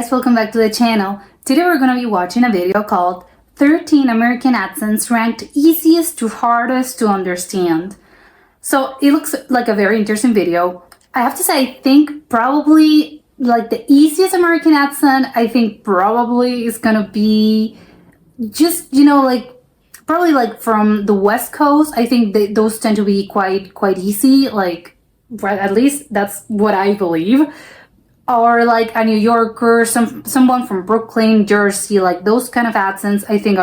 guys, welcome back to the channel. Today we're going to be watching a video called 13 American accents ranked easiest to hardest to understand. So it looks like a very interesting video. I have to say, I think probably like the easiest American accent, I think probably is going to be just, probably like from the West Coast. I think those tend to be quite easy, like, right, at least that's what I believe. Or like a New Yorker, someone from Brooklyn, Jersey, like those kind of accents, I think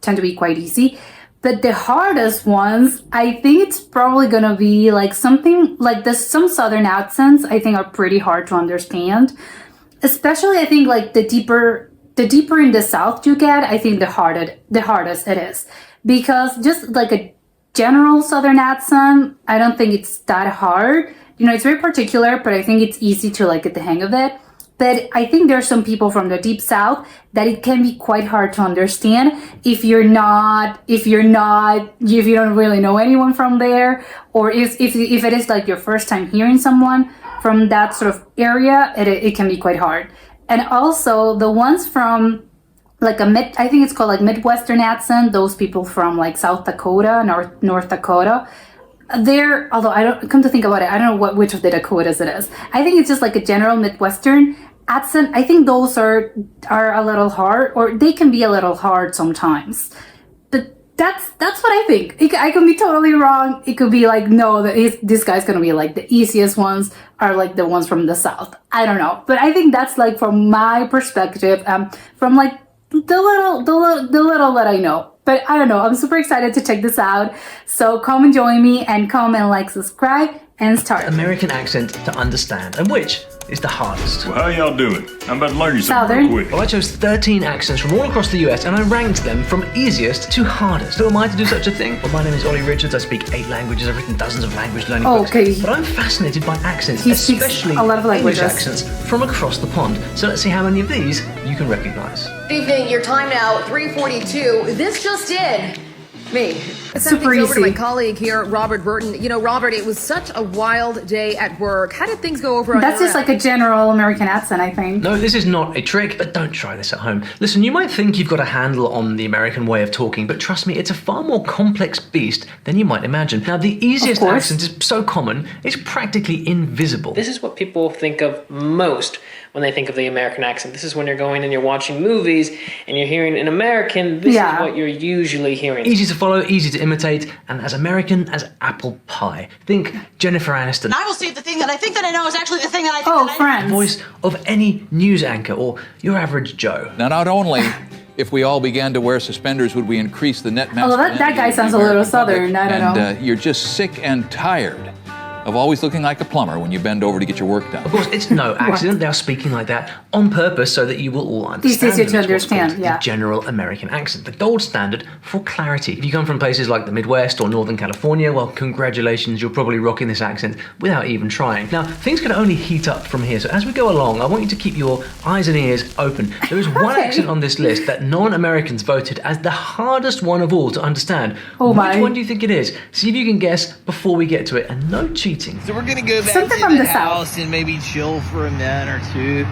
tend to be quite easy. But the hardest ones, I think it's probably gonna be like something like some Southern accents. I think are pretty hard to understand. Especially, I think like the deeper in the South you get, I think the hardest it is, because just like a general Southern accent, I don't think it's that hard. It's very particular, but I think it's easy to like get the hang of it. But I think there's some people from the deep South that it can be quite hard to understand if you don't really know anyone from there, or if it is like your first time hearing someone from that sort of area, it can be quite hard. And also the ones from like I think it's called like Midwestern accent, those people from like South Dakota, North Dakota. Although I don't come to think about it, I don't know which of the Dakotas it is. I think it's just like a general Midwestern accent. I think those are a little hard, or they can be a little hard sometimes. But that's what I think. I could be totally wrong. It could be like, no, this guy's gonna be like the easiest ones are like the ones from the South. I don't know, but I think that's like from my perspective, from like the little that I know. But I don't know, I'm super excited to check this out. So come and join me, and comment, like, subscribe, and start. American accent to understand, and which is the hardest? Well, how y'all doing? I'm about to learn you something real quick. Well, I chose 13 accents from all across the US, and I ranked them from easiest to hardest. Who am I to do such a thing? Well, my name is Ollie Richards. I speak 8 languages. I've written dozens of language learning books. But I'm fascinated by accents, especially a lot of English accents from across the pond. So let's see how many of these you can recognize. Good evening, your time now, 3:42. This just in. Me. Super over to my easy. colleague here, Robert Burton. Robert, it was such a wild day at work. How did things go over on That's your just end? like a general American accent, I think. No, this is not a trick, but don't try this at home. Listen, you might think you've got a handle on the American way of talking, but trust me, it's a far more complex beast than you might imagine. Now, the easiest accent is so common, it's practically invisible. This is what people think of most when they think of the American accent. This is when you're going and you're watching movies and you're hearing an American, this is what you're usually hearing. Easy to follow, easy to imitate, and as American as apple pie. Think Jennifer Aniston. I will say the thing that I think that I know is actually the thing that I think Oh, that I Friends. Voice of any news anchor or your average Joe. Now, not only if we all began to wear suspenders would we increase the net masculinity. That guy sounds a little Southern, I don't know. And you're just sick and tired of always looking like a plumber when you bend over to get your work done. Of course, it's no accident. They are speaking like that on purpose so that you will all understand. It's easier to them. It's what's understand, called yeah. The general American accent, the gold standard for clarity. If you come from places like the Midwest or Northern California, well, congratulations, you're probably rocking this accent without even trying. Now, things can only heat up from here, so as we go along, I want you to keep your eyes and ears open. There is one accent on this list that non-Americans voted as the hardest one of all to understand. Oh my. Which one do you think it is? See if you can guess before we get to it, and no cheating. So we're gonna go back Something to from the the South. house and maybe chill for a minute or two.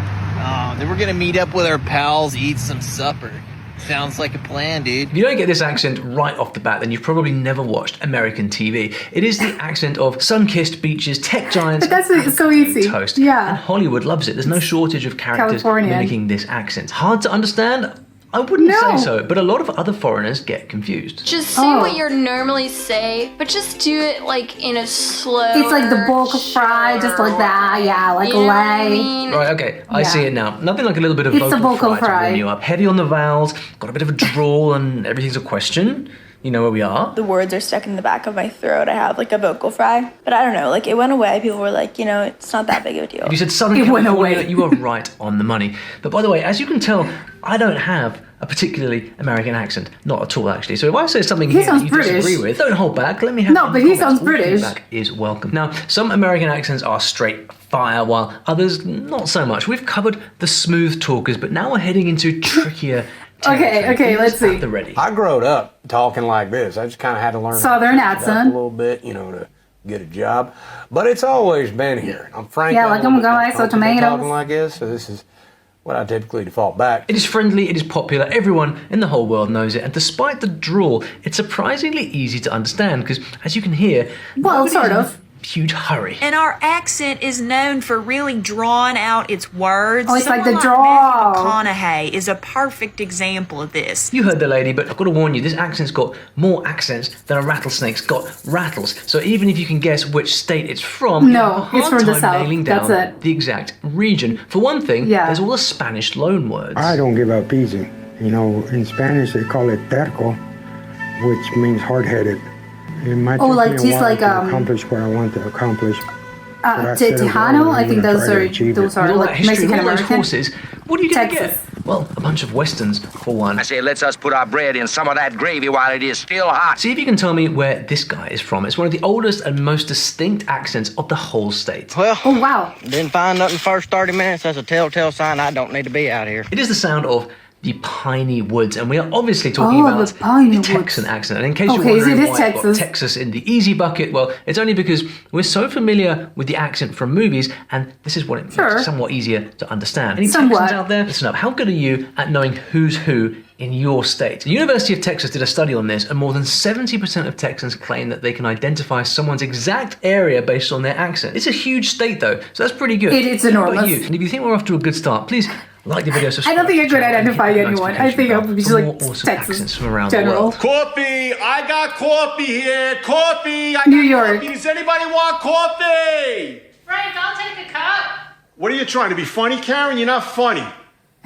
Then we're gonna meet up with our pals, eat some supper. Sounds like a plan, dude. If you don't get this accent right off the bat, then you've probably never watched American TV. It is the accent of sun-kissed beaches, tech giants, But that's and so easy. toast. Yeah. And Hollywood loves it. There's no shortage of characters Californian. mimicking this accent. Hard to understand? I wouldn't say so, but a lot of other foreigners get confused. Just say what you normally say, but just do it like in a slow. It's like the bulk of fry, just like that, yeah, like You know what I lay. mean? Right, okay, I see it now. Nothing like a little bit of It's the vocal fry fry. to warm you up. Heavy on the vowels, got a bit of a drawl, and everything's a question. You know where we are. The words are stuck in the back of my throat. I have like a vocal fry, but I don't know, like it went away. People were like, it's not that big of a deal. If you said Southern It went California, away. you are right on the money. But by the way, as you can tell, I don't have a particularly American accent. Not at all, actually. So if I say something He here that sounds you British. disagree with, don't hold back. Let me have No, some but he comments. sounds All British. Feedback is welcome. Now, some American accents are straight fire, while others not so much. We've covered the smooth talkers, but now we're heading into trickier Okay, let's see. At the ready. I growed up talking like this. I just kind of had to learn Southern how to pick it up accent. a little bit, to get a job. But it's always been here. I'm frank. Yeah, like I'm more gonna buy some comfortable tomatoes. talking like this. So this is what I typically default back. It is friendly, it is popular, everyone in the whole world knows it, and despite the drawl, it's surprisingly easy to understand because, as you can hear, well, sort of. Huge hurry. And our accent is known for really drawing out its words. Oh, it's Someone like the draw. Matthew McConaughey is a perfect example of this. You heard the lady, but I've got to warn you, this accent's got more accents than a rattlesnake's got rattles. So even if you can guess which state it's from, you have a hard it's from the time south. nailing down That's it. the exact region. For one thing, there's all the Spanish loanwords. I don't give up easy. You know, in Spanish they call it terco, which means hard-headed. It might take me a while to accomplish what I want to accomplish. Tejano, I think those are like Mexican American. Horses, what are you going to get? Well, a bunch of westerns for one. I say, let's us put our bread in some of that gravy while it is still hot. See if you can tell me where this guy is from. It's one of the oldest and most distinct accents of the whole state. Well, oh wow. Didn't find nothing first 30 minutes. That's a telltale sign I don't need to be out here. It is the sound of the piney woods, and we are obviously talking about the Texan accent. And in case you're wondering why I've got Texas in the easy bucket, well, it's only because we're so familiar with the accent from movies, and this is what it makes it somewhat easier to understand. Any Texans out there? Listen up. How good are you at knowing who's who in your state? The University of Texas did a study on this, and more than 70% of Texans claim that they can identify someone's exact area based on their accent. It's a huge state, though, so that's pretty good. It's enormous. How about you? And if you think we're off to a good start, please like the video, subscribe. I don't think I could identify anyone. I think I would be just like Texas from around general. the world. Coffee! I got coffee here! Coffee! New York. Coffee. Does anybody want coffee? Frank, I'll take a cup. What are you trying to be funny, Karen? You're not funny.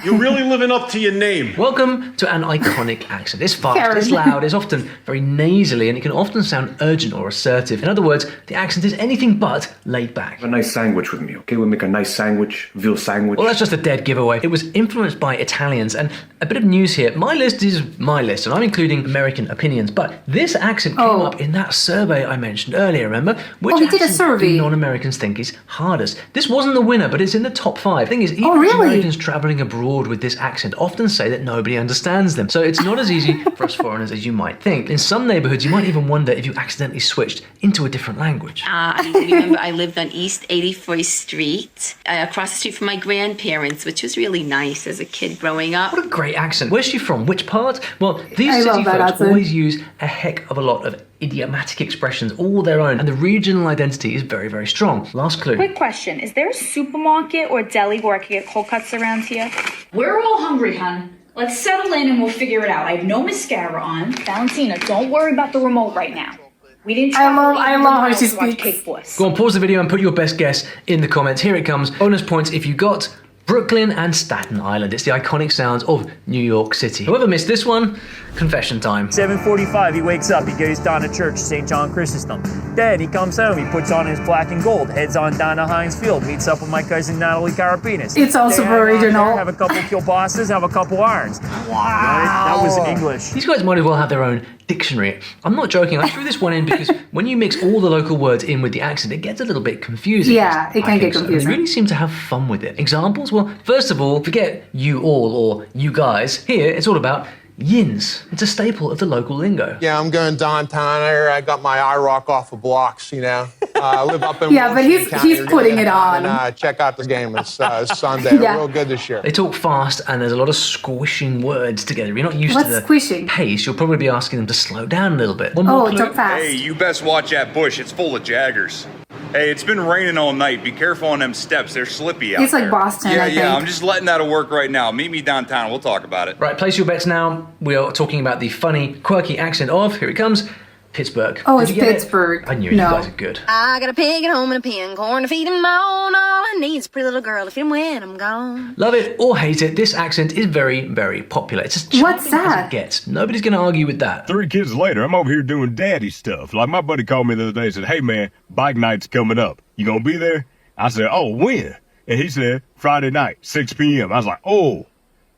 You're really living up to your name. Welcome to an iconic accent. It's fast, it's loud, it's often very nasally, and it can often sound urgent or assertive. In other words, the accent is anything but laid back. Have a nice sandwich with me, okay? We'll make a nice sandwich, veal sandwich. Well, that's just a dead giveaway. It was influenced by Italians, and a bit of news here. My list is my list, and I'm including American opinions, but this accent came up in that survey I mentioned earlier, remember? Which he did a survey. do non-Americans think is hardest? This wasn't the winner, but it's in the top 5. The thing is, even Americans traveling abroad with this accent often say that nobody understands them. So it's not as easy for us foreigners as you might think. In some neighborhoods, you might even wonder if you accidentally switched into a different language. Remember, I lived on East 81st Street, across the street from my grandparents, which was really nice as a kid growing up. What a great accent. Where's she from? Which part? Well, these city folks always use a heck of a lot of idiomatic expressions, all their own, and the regional identity is very, very strong. Last clue. Quick question. Is there a supermarket or deli where I can get cold cuts around here? We're all hungry, hon. Let's settle in and we'll figure it out. I have no mascara on. Valentina, don't worry about the remote right now. We didn't try I love how she speaks. Go on, pause the video and put your best guess in the comments. Here it comes. Bonus points if you got Brooklyn and Staten Island. It's the iconic sounds of New York City. Whoever missed this one, confession time. 7:45, he wakes up, he goes down to church, St. John Chrysostom. Then he comes home, he puts on his black and gold, heads on down to Heinz Field, meets up with my cousin Natalie Carapinas. It's also original. Have a couple kielbasa's, have a couple irons. Wow. Right? That was English. These guys might as well have their own dictionary. I'm not joking, I threw this one in because when you mix all the local words in with the accent, it gets a little bit confusing. Yeah, it can get confusing. They really seem to have fun with it. Examples? Well, first of all, forget you all or you guys. Here, it's all about yins. It's a staple of the local lingo. Yeah, I'm going downtown here. I got my IROC off of blocks, you know. I live up in yeah, but he's putting it on. And, check out the game. It's Sunday. Yeah. Real good this year. They talk fast and there's a lot of squishing words together. If you're not used to the squishing? Pace, you'll probably be asking them to slow down a little bit. Talk fast. Hey, you best watch that bush. It's full of jaggers. Hey, it's been raining all night. Be careful on them steps. They're slippy out there. It's like Boston, I think. I'm just letting that work right now. Meet me downtown. We'll talk about it. Right, place your bets now. We are talking about the funny, quirky accent of, here it comes, Pittsburgh. Oh, it's Pittsburgh. I knew it. You guys are good. I got a pig at home and a pin, corn to feed him on. All I need is a pretty little girl to feed him when I'm gone. Love it or hate it, this accent is very, very popular. It's as charming as it gets. Nobody's going to argue with that. 3 kids later, I'm over here doing daddy stuff. Like my buddy called me the other day and said, hey man, bike night's coming up. You gonna be there? I said, oh, when? And he said, Friday night, 6 p.m. I was like, oh,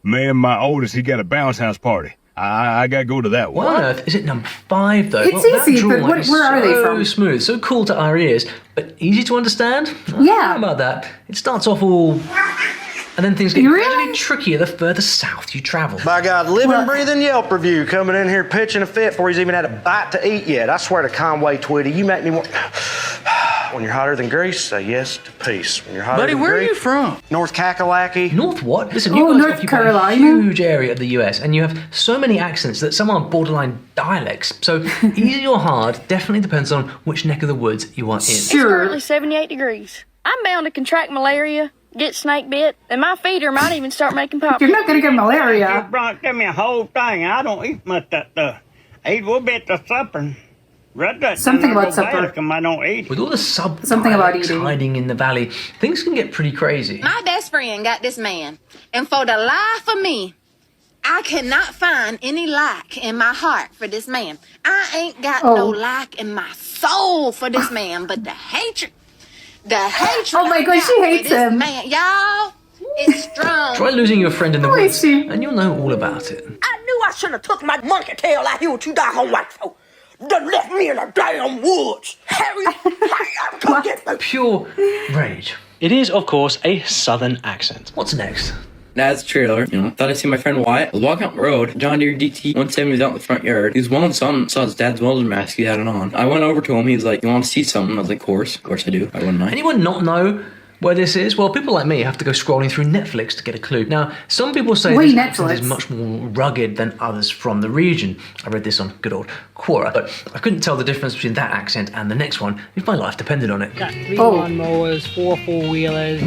man, my oldest, he got a bounce house party. I gotta go to that one. Why on earth is it number 5 though? It's easy, but where are they from? So smooth, so cool to our ears, but easy to understand? Yeah. How about that? It starts off all... And then things get gradually trickier the further south you travel. By God, living, breathing Yelp review coming in here pitching a fit before he's even had a bite to eat yet. I swear to Conway Twitty, you make me want... When you're hotter than grease, say yes to peace. When you're hotter Buddy, than where are grease, you from? North Kakalaki. North what? Listen, you guys occupy a huge area of the US, and you have so many accents that some are borderline dialects. So easy or hard definitely depends on which neck of the woods you are in. It's currently 78 degrees. I'm bound to contract malaria, get snake bit, and my feeder might even start making pop. You're not gonna get malaria. Give me a whole thing. I don't eat much that stuff. I eat a little bit of supper. Something about supper. I don't eat. With all the sub-dialects hiding in the valley, things can get pretty crazy. My best friend got this man, and for the life of me, I cannot find any like in my heart for this man. I ain't got no like in my soul for this man, but the hatred. Oh my God, she hates him. Man, y'all, it's strong. Try losing your friend in the woods, and you'll know all about it. I knew I shouldn't have took my monkey tail out here with you doggone white folk. Done left me in the damn woods. Harry, come get me. Pure rage. It is, of course, a southern accent. What's next? Dad's trailer, thought I seen my friend Wyatt. I was walking up the road, John Deere DT 170 was out in the front yard. He was welding something, saw his dad's welder's mask, he had it on. I went over to him, he was like, you want to see something? I was like, of course I do. I wouldn't mind. Anyone not know where this is? Well, people like me have to go scrolling through Netflix to get a clue. Now, some people say this accent is much more rugged than others from the region. I read this on good old Quora, but I couldn't tell the difference between that accent and the next one if my life depended on it. Got 3 lawnmowers, 4 four-wheelers.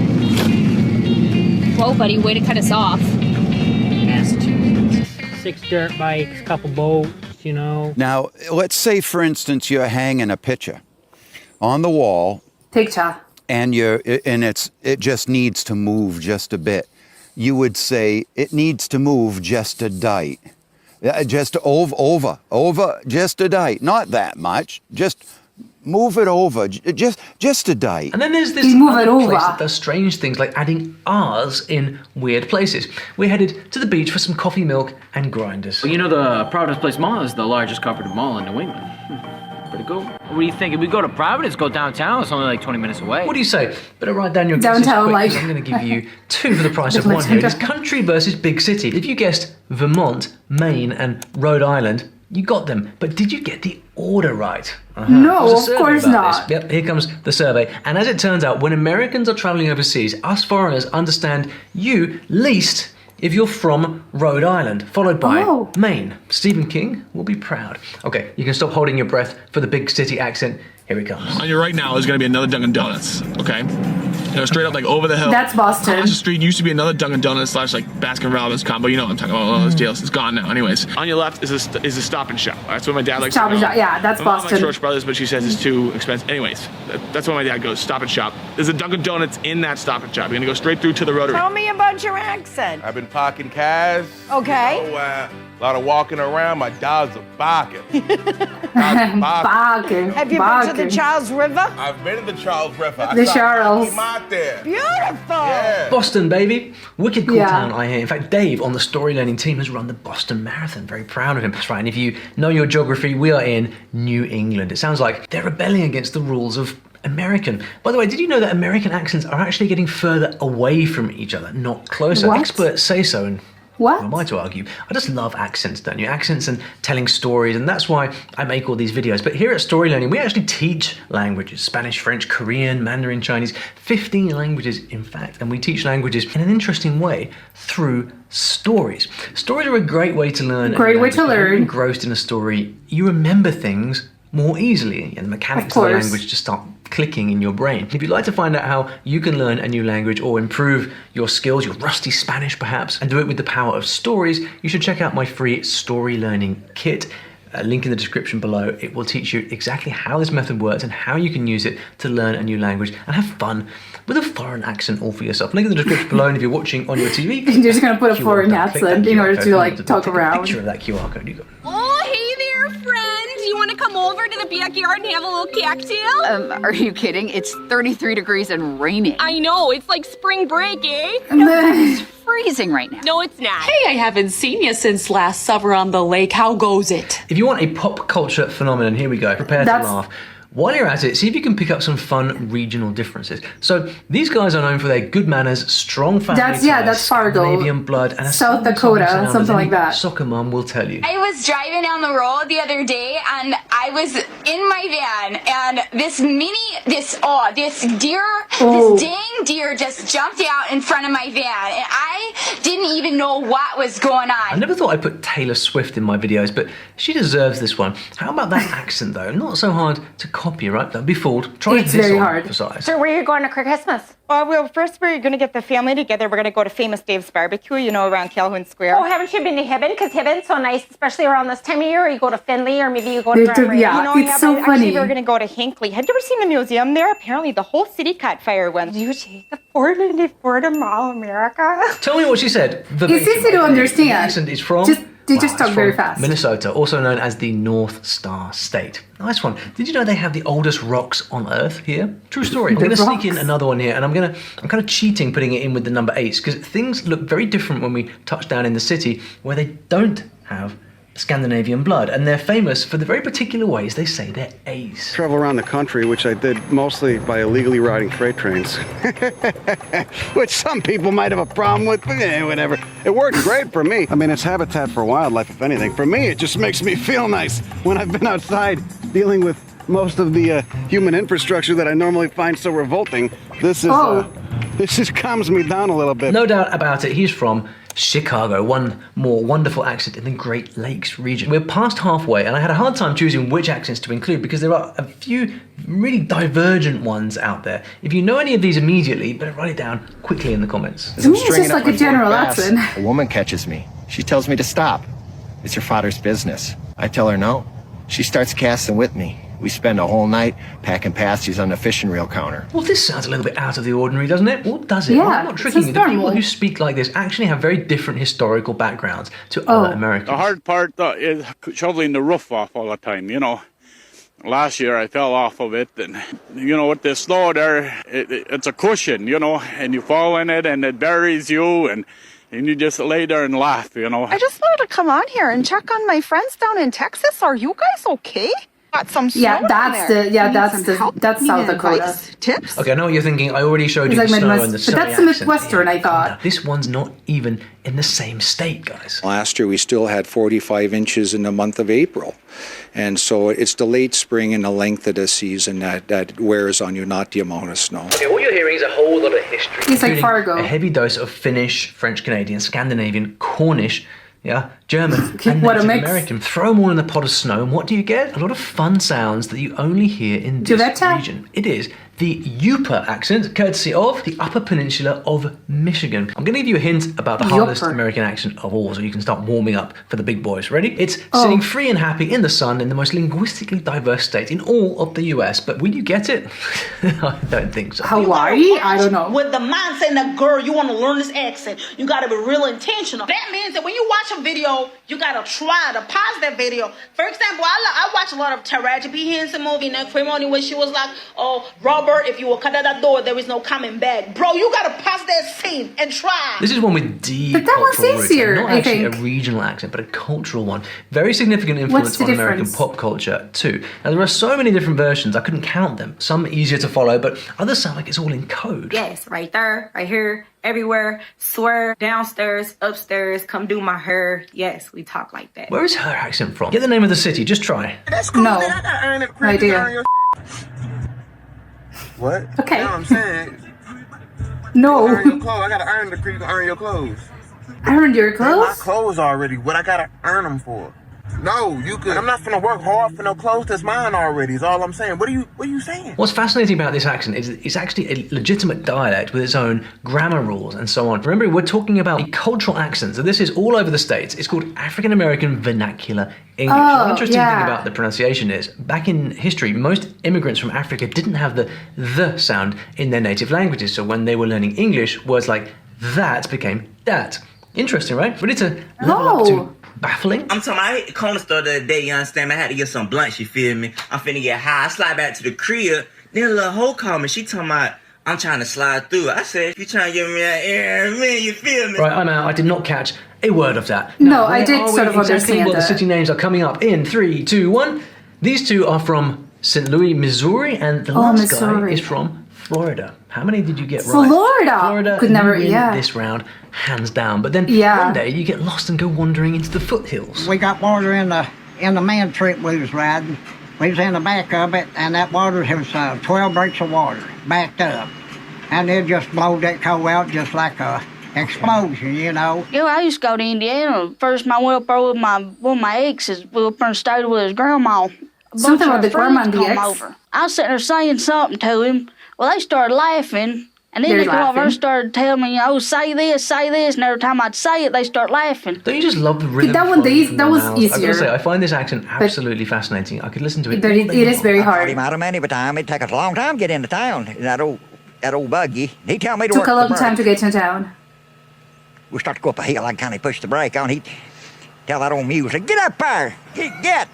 Whoa, buddy, way to cut us off. Massachusetts. 6 dirt bikes, couple boats, Now, let's say, for instance, you're hanging a picture on the wall. Picture. And it just needs to move just a bit. You would say it needs to move just a dite. Just over, just a dite. Not that much. Just move it over, just a dite. And then there's this other place that does strange things like adding R's in weird places. We're headed to the beach for some coffee, milk, and grinders. Well, the Providence Place Mall is the largest cooperative mall in New England. Pretty cool. What do you think? If we go to Providence, go downtown, it's only like 20 minutes away. What do you say? Better write down your guesses quick, 'cause I'm going to give you 2 for the price of 1 here. It is country versus big city. If you guessed Vermont, Maine, and Rhode Island, you got them. But did you get the order right? No, of course not. Yep, here comes the survey. And as it turns out, when Americans are traveling overseas, us foreigners understand you least if you're from Rhode Island, followed by Maine. Stephen King will be proud. Okay, you can stop holding your breath for the big city accent. Here it comes. On your right now is going to be another Dunkin' Donuts, okay? Straight up like over the hill. That's Boston. Across the street used to be another Dunkin' Donuts / like Baskin Robbins combo. You know what I'm talking about. Oh, it's jails. It's gone now. Anyways, on your left is a Stop and Shop. That's what my dad likes. Stop and Shop. Yeah, that's my mom Boston. likes Roche Brothers, but she says it's too expensive. Anyways, that's where my dad goes. Stop and Shop. There's a Dunkin' Donuts in that Stop and Shop. You're gonna go straight through to the Rotary. Tell me about your accent. I've been parking cars. Okay. A lot of walking around. My dogs are barking. Barking. Have you been to the Charles River? I've been to the Charles River. The Charles. I'm out there. Beautiful. Yeah. Boston, baby. Wicked cool town, I hear. In fact, Dave on the Story Learning team has run the Boston Marathon. Very proud of him. That's right. And if you know your geography, we are in New England. It sounds like they're rebelling against the rules of American. By the way, did you know that American accents are actually getting further away from each other, not closer? What? Experts say so, and what? who am I to argue? I just love accents, don't you? Accents and telling stories, and that's why I make all these videos. But here at Story Learning, we actually teach languages: Spanish, French, Korean, Mandarin, Chinese, 15 languages in fact, and we teach languages in an interesting way through stories. Stories are a great way to learn. Great way to When you're learn. engrossed in a story, you remember things more easily, and the mechanics of the language just start clicking in your brain. If you'd like to find out how you can learn a new language or improve your skills, your rusty Spanish perhaps, and do it with the power of stories, you should check out my free Story Learning Kit. A link in the description below. It will teach you exactly how this method works and how you can use it to learn a new language and have fun with a foreign accent all for yourself. Link in the description below, and if you're watching on your TV, You're just gonna put a foreign accent in order to like talk take a around. picture of that QR code. You go. Oh, hey there, friend. You want to come over to the backyard and have a little cocktail? Are you kidding? It's 33 degrees and raining. I know, it's like spring break, eh? It's freezing right now. No, it's not. Hey, I haven't seen you since last summer on the lake. How goes it? If you want a pop culture phenomenon, here we go. Prepare to laugh. While you're at it, see if you can pick up some fun regional differences. So these guys are known for their good manners, strong family ties, that's Fargo, Scandinavian blood, and a South Dakota, something like that. Soccer mom will tell you. I was driving down the road the other day and I was in my van and this dang deer just jumped out in front of my van and I didn't even know what was going on. I never thought I'd put Taylor Swift in my videos, but she deserves this one. How about that accent though? Not so hard to copy, right? Don't be fooled. Try it's this very on hard. for size. So where are you going to Christmas? Well, first we're going to get the family together. We're going to go to Famous Dave's Barbecue, around Calhoun Square. Oh, haven't you been to Hibbon? Because Hibbon's so nice, especially around this time of year. Or you go to Findlay, or maybe you go to Drummond. It's so funny. Actually, we're going to go to Hinckley. Have you ever seen the museum there? Apparently, the whole city caught fire when you take the 494 to Mall America. Tell me what she said. It's easy to understand. The accent is from... They just talk very fast. Minnesota, also known as the North Star State. Nice one. Did you know they have the oldest rocks on Earth here? True story. I'm going to sneak in another one here, and I'm kind of cheating putting it in with the number 8s because things look very different when we touch down in the city where they don't have Scandinavian blood, and they're famous for the very particular ways they say their A's. Travel around the country, which I did mostly by illegally riding freight trains, which some people might have a problem with, but whatever. It worked great for me. I mean, it's habitat for wildlife, if anything. For me, it just makes me feel nice when I've been outside dealing with most of the human infrastructure that I normally find so revolting. This just calms me down a little bit. No doubt about it. He's from Chicago, one more wonderful accent in the Great Lakes region. We're past halfway, and I had a hard time choosing which accents to include because there are a few really divergent ones out there. If you know any of these immediately, better write it down quickly in the comments. To me, it's just like a general accent. A woman catches me. She tells me to stop. It's your father's business. I tell her no. She starts casting with me. We spend a whole night packing pasties on the fishing reel counter. Well, this sounds a little bit out of the ordinary, doesn't it? Or does it? Yeah, I'm not tricking you. The people who speak like this actually have very different historical backgrounds to other Americans. The hard part is shoveling the roof off all the time, Last year I fell off of it, and, with the snow there, it's a cushion, and you fall in it and it buries you, and you just lay there and laugh, I just wanted to come on here and check on my friends down in Texas. Are you guys okay? Got some snow that's South Dakota. Tips? Okay, I know what you're thinking. I already showed you the snow and the sunny but that's the Midwestern, I thought. Now, this one's not even in the same state, guys. Last year we still had 45 inches in the month of April. And so it's the late spring and the length of the season that wears on you, not the amount of snow. Okay, what you're hearing is a whole lot of history. It's like Fargo. A heavy dose of Finnish, French Canadian, Scandinavian, Cornish, German, and What a Native mix. American. Throw them all in a pot of snow, and what do you get? A lot of fun sounds that you only hear in this region. It is the Yooper accent, courtesy of the Upper Peninsula of Michigan. I'm going to give you a hint about the hardest American accent of all, so you can start warming up for the big boys. Ready? It's sitting free and happy in the sun in the most linguistically diverse state in all of the US. But will you get it? I don't think so. Hawaii? I don't know. With the mindset that, girl, you want to learn this accent, you got to be real intentional. That means that when you watch a video, you got to try to pause that video. For example, I watch a lot of Taraji P. Henson movie, Next Ceremony, where she was like, Robert, if you will cut at that door, there is no coming back. Bro, you got to pause that scene and try. This is one with deep But that one's cultural roots, easier, not I actually think. a regional accent, but a cultural one. Very significant influence on American pop culture too. Now there are so many different versions, I couldn't count them. Some easier to follow, but others sound like it's all in code. Yes, right there, right here, everywhere. Swear, downstairs, upstairs, come do my hair. Yes, we talk like that. Where is her accent from? Get the name of the city, just try. That's cool. No. I gotta earn it. Idea. What? Okay. You know what I'm saying? No. Earn your clothes. I gotta earn the creep to earn your clothes. I earned your My clothes? clothes already. What I gotta earn them for? No, you could. I'm not finna work hard for no clothes that's mine already. Is all I'm saying. What are you saying? What's fascinating about this accent is it's actually a legitimate dialect with its own grammar rules and so on. Remember, we're talking about a cultural accent, so this is all over the States. It's called African American Vernacular English. The interesting thing about the pronunciation is, back in history, most immigrants from Africa didn't have the sound in their native languages, so when they were learning English, words like that became that. Interesting, right? Ready to level up to baffling? I'm talking about, I hit the corner store the other day, you understand me? I had to get some blunts, you feel me? I'm finna get high. I slide back to the crib, then a little hoe called me. She talking about, I'm trying to slide through. I said, you trying to give me that air, man, you feel me? Right, I'm out. I did not catch a word of that. No, Now, I did where are sort we of exactly understand what the that. city names are coming up in 3, 2, 1. These two are from St. Louis, Missouri, and the last guy is from Florida. How many did you get right? Florida could never, win this round, hands down. But then one day you get lost and go wandering into the foothills. We got water in the man trip we was riding. We was in the back of it, and that water was 12 breaks of water backed up. And it just blowed that coal out just like a explosion, you know. Yeah, I used to go to Indiana. First, I went up there with my exes. We were up and stayed with his grandma. Something about the grandma and the ex? Over. I was sitting there saying something to him. Well, they started laughing. And then they come over and started telling me, oh, say this. And every time I'd say it, they start laughing. Don't you just love the rhythm? That was easier. I've got to say, I find this accent absolutely fascinating. I could listen to it. But it is very hard. I him out many time. It'd take us a long time to get into town. That old buggy. He tell me to took a long time to get to town. We start to go up a hill. I kind of push the brake on. He'd tell that old mule, get up there. Get.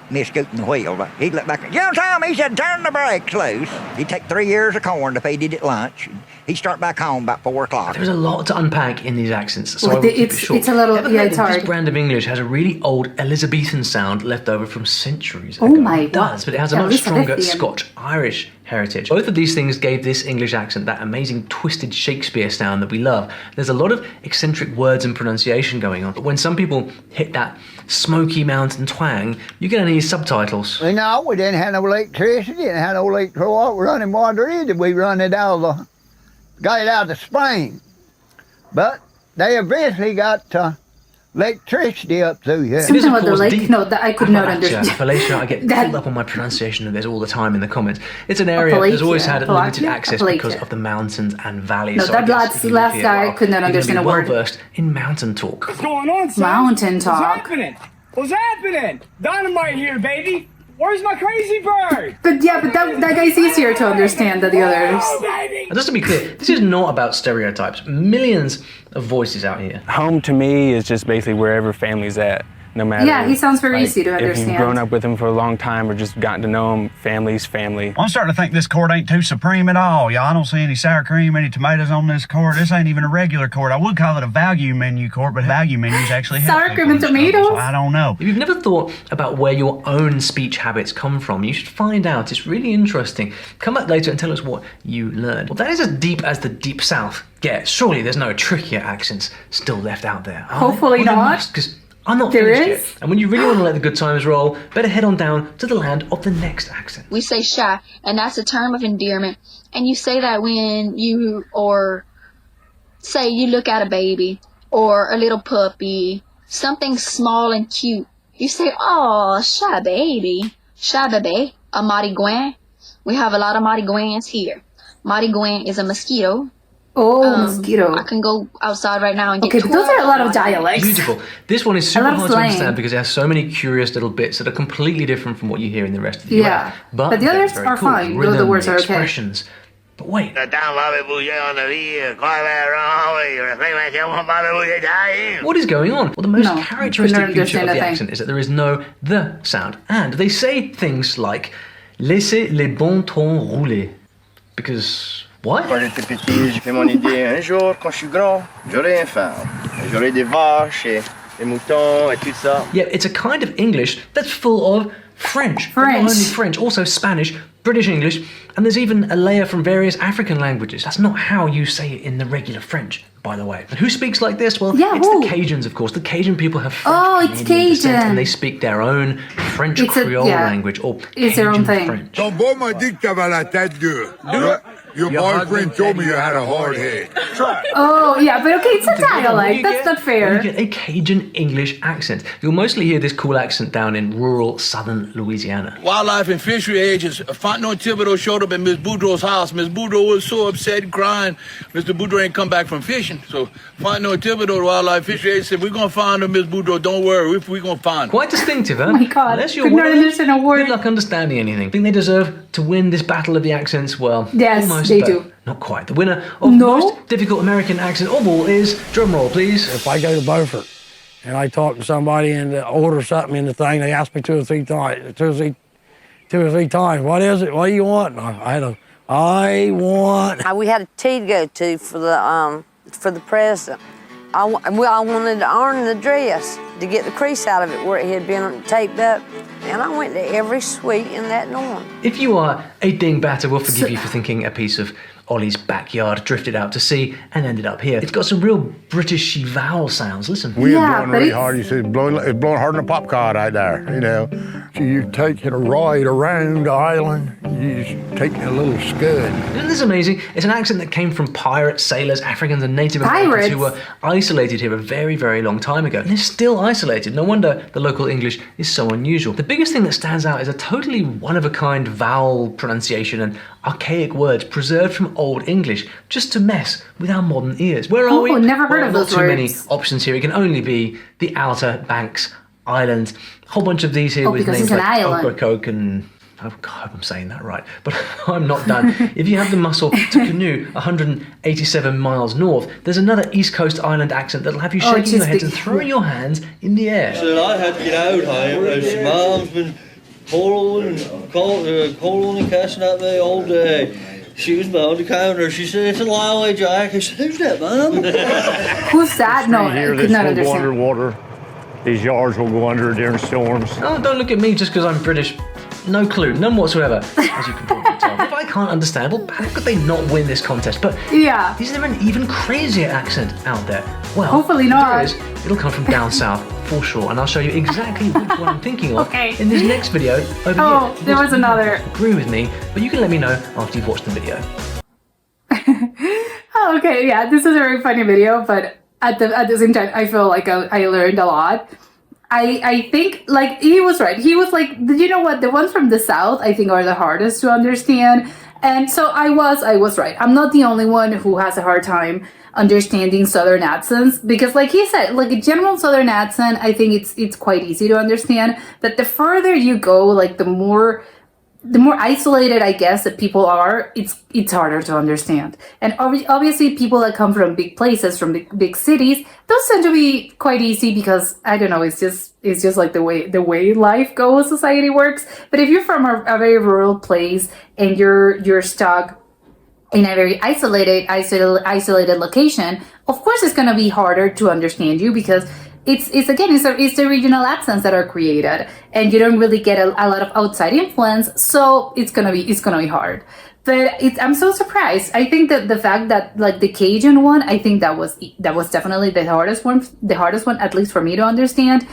Me scooting the wheel, but he'd look back. You know, Tom, he said, turn the brakes loose. He'd take 3 ears of corn to feed it at lunch. He'd start back home about 4 o'clock. There's a lot to unpack in these accents, so I will keep it short. It's a little, it's hard. This brand of English has a really old Elizabethan sound left over from centuries ago. Oh my God. It does, but it has a much stronger Scotch-Irish heritage. Both of these things gave this English accent that amazing twisted Shakespeare sound that we love. There's a lot of eccentric words and pronunciation going on, but when some people hit that Smoky Mountain twang, you're going to need subtitles. You know, we didn't have no electricity, didn't have no running water either. We run it out of the spring. But they eventually got electricity up through here. Something about the lake note that I could not understand. Appalachia, I get pulled up on my pronunciation of this all the time in the comments. It's an area that's always had limited access because of the mountains and valleys. No, that last guy could not understand a word. Well versed in mountain talk. What's going on, son? Mountain talk. What's happening? Dynamite here, baby. Where's my crazy bird? But that guy's easier to understand than the others. And just to be clear, this is not about stereotypes. Millions of voices out here. Home to me is just basically wherever family's at. No matter. Yeah, he sounds very easy to understand. If you've grown up with him for a long time or just gotten to know him, family's family. I'm starting to think this court ain't too supreme at all, y'all. I don't see any sour cream, any tomatoes on this court. This ain't even a regular court. I would call it a value menu court, but value menus actually have sour cream and tomatoes? So I don't know. If you've never thought about where your own speech habits come from, you should find out. It's really interesting. Come back later and tell us what you learned. Well, that is as deep as the Deep South gets. Surely there's no trickier accents still left out there. Hopefully not. Because I'm not finished yet. And when you really want to let the good times roll, better head on down to the land of the next accent. We say shy, and that's a term of endearment. And you say that when you, or say you look at a baby, or a little puppy, something small and cute. You say, oh, shy baby, shy baby, a marigouin. We have a lot of marigouins here. Marigouin is a mosquito. Oh, mosquito. I can go outside right now and get Okay, but those are a lot of dialects. Beautiful. This one is super hard to understand because it has so many curious little bits that are completely different from what you hear in the rest of the US. Yeah, but the others are fine. Rhythm, the words are okay. Expressions. But wait. What is going on? Well, the most characteristic feature of the accent is that there is no the sound. And they say things like, laissez les bons tons rouler. Because... What? Quand j'étais petit, j'ai fait mon idée. Un jour, quand je suis grand, j'aurai une femme. J'aurai des vaches et des moutons et tout ça. Yeah, it's a kind of English that's full of French. Not only French, also Spanish, British English, and there's even a layer from various African languages. That's not how you say it in the regular French, by the way. And who speaks like this? Well, it's the Cajuns, of course. The Cajun people have French it's Cajun. descent, and they speak their own French Creole language, or it's their own thing. French. Ton beau m'a dit que t'avais la tête dure. Your boyfriend told me you had a hard head. Oh, yeah, but okay, it's a dialect. That's not fair. You get a Cajun English accent. You'll mostly hear this cool accent down in rural southern Louisiana. Wildlife and fishery agents, Fontenot Thibodeau showed up at Miss Boudreaux's house. Miss Boudreaux was so upset and crying. Mr. Boudreaux ain't come back from fishing. So Fontenot Thibodeau, the wildlife fishery agent, said, we're going to find her, Miss Boudreaux. Don't worry, we're going to find her. Quite distinctive, huh? Oh my God. Unless you're could not understand a word. Good luck understanding anything. Think they deserve to win this battle of the accents? Well, yes, almost, they but do. Not quite. The winner of the most difficult American accent of all is, drumroll please. If I go to Beaufort and I talk to somebody and order something in the thing, they ask me two or three times. What is it? What do you want? And we had a tea to go to for the president, I wanted to iron the dress to get the crease out of it where it had been taped up. And I went to every suite in that dorm. If you are a dingbatter, we'll forgive you for thinking a piece of Ollie's backyard drifted out to sea and ended up here. It's got some real Britishy vowel sounds. Listen. We're blowing really hard. You see, it's blowing harder than a pop car right there, you know. So you take it right around the island, you just take a little scud. Isn't this amazing? It's an accent that came from pirates, sailors, Africans, and Native Americans who were isolated here a very, very long time ago. And they're still isolated. No wonder the local English is so unusual. The biggest thing that stands out is a totally one-of-a-kind vowel pronunciation and archaic words preserved from Old English just to mess with our modern ears. Where are we? Never heard of those not too words. many options here. It can only be the Outer Banks Island. A whole bunch of these here with names like Ocracoke and... I hope I'm saying that right, but I'm not done. If you have the muscle to canoe 187 miles north, there's another East Coast island accent that'll have you shaking your heads and throwing your hands in the air. So I had to get out home because Mom's been calling and cussing at me all day. She was behind the counter. She said, "It's a Lolly Jack." I said, "Who's that, Mom?" Who's that? No, I Here, could this not will understand. go underwater. These yards will go under during storms. Oh, don't look at me just because I'm British. No clue, none whatsoever, as you can probably tell. If I can't understand, well, how could they not win this contest? But yeah, is there an even crazier accent out there? Well, hopefully if not. there is, it'll come from down south for sure, and I'll show you exactly which one I'm thinking of in this next video over here. Oh, there was another. Agree with me, but you can let me know after you've watched the video. Oh, okay, yeah, this is a very funny video, but at the same time, I feel like I learned a lot. I think, like, he was right. He was like, you know what, the ones from the South, I think, are the hardest to understand. And so I was right. I'm not the only one who has a hard time understanding Southern accents, because like he said, like a general Southern accent, I think it's quite easy to understand. But the further you go, like the more isolated, I guess, that people are, it's harder to understand. And obviously people that come from big places, from big cities, those tend to be quite easy because, I don't know, it's just like the way life goes, society works. But if you're from a very rural place and you're stuck in a very isolated location, of course it's going to be harder to understand you, because it's the regional accents that are created, and you don't really get a lot of outside influence, so it's gonna be hard. But I'm so surprised. I think that the fact that, like, the Cajun one, I think that was definitely the hardest one, at least for me to understand,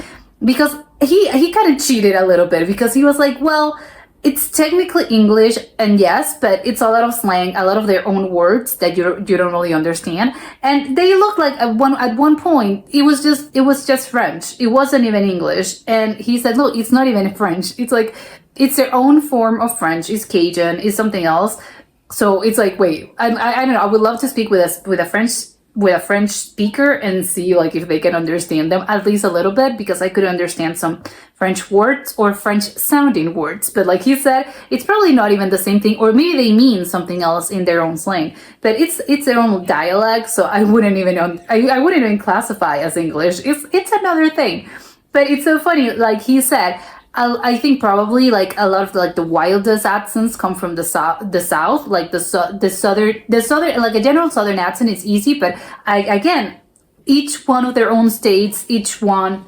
because he kind of cheated a little bit, because he was like, well, it's technically English, and yes, but it's a lot of slang, a lot of their own words that you don't really understand. And they look like at one point it was just French. It wasn't even English. And he said, look, it's not even French. It's like, it's their own form of French. It's Cajun. It's something else. So it's like, wait, I don't know. I would love to speak with a French speaker and see, like, if they can understand them at least a little bit, because I could understand some French words or French sounding words. But like he said, it's probably not even the same thing, or maybe they mean something else in their own slang. But it's their own dialect, so I wouldn't even classify as English. It's another thing. But it's so funny, like he said. I think probably, like, a lot of, like, the wildest accents come from the south, like the southern, like a general Southern accent is easy, but again, each one of their own states, each one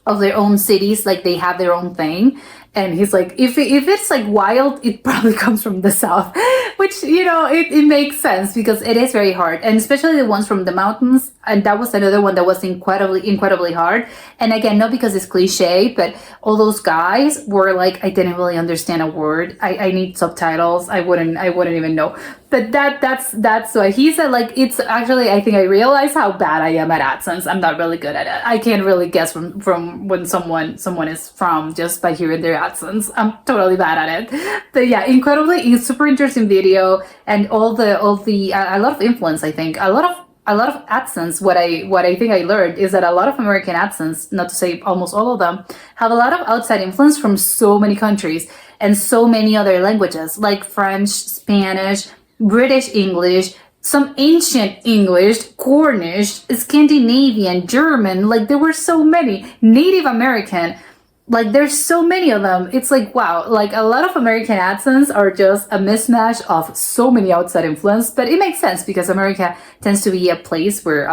of their own cities, like, they have their own thing. And he's like, if it's like wild, it probably comes from the south, which, you know, it makes sense, because it is very hard, and especially the ones from the mountains. And that was another one that was incredibly hard. And again, not because it's cliche, but all those guys were like, I didn't really understand a word. I need subtitles. I wouldn't even know. But that's why he said, like, it's actually, I think I realized how bad I am at accents. I'm not really good at it. I can't really guess from when someone is from just by hearing their accents. I'm totally bad at it. But yeah, it's super interesting video, and a lot of influence, I think. A lot of accents, what I think I learned is that a lot of American accents, not to say almost all of them, have a lot of outside influence from so many countries and so many other languages, like French, Spanish, British English, some ancient English, Cornish, Scandinavian, German, like there were so many, Native American. Like, there's so many of them. It's like, wow, like a lot of American accents are just a mismatch of so many outside influence, but it makes sense because America tends to be a place where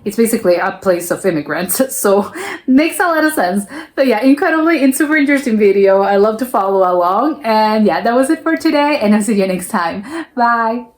it's basically a place of immigrants. So makes a lot of sense. But yeah, incredibly, super interesting video. I love to follow along. And yeah, that was it for today, and I'll see you next time. Bye.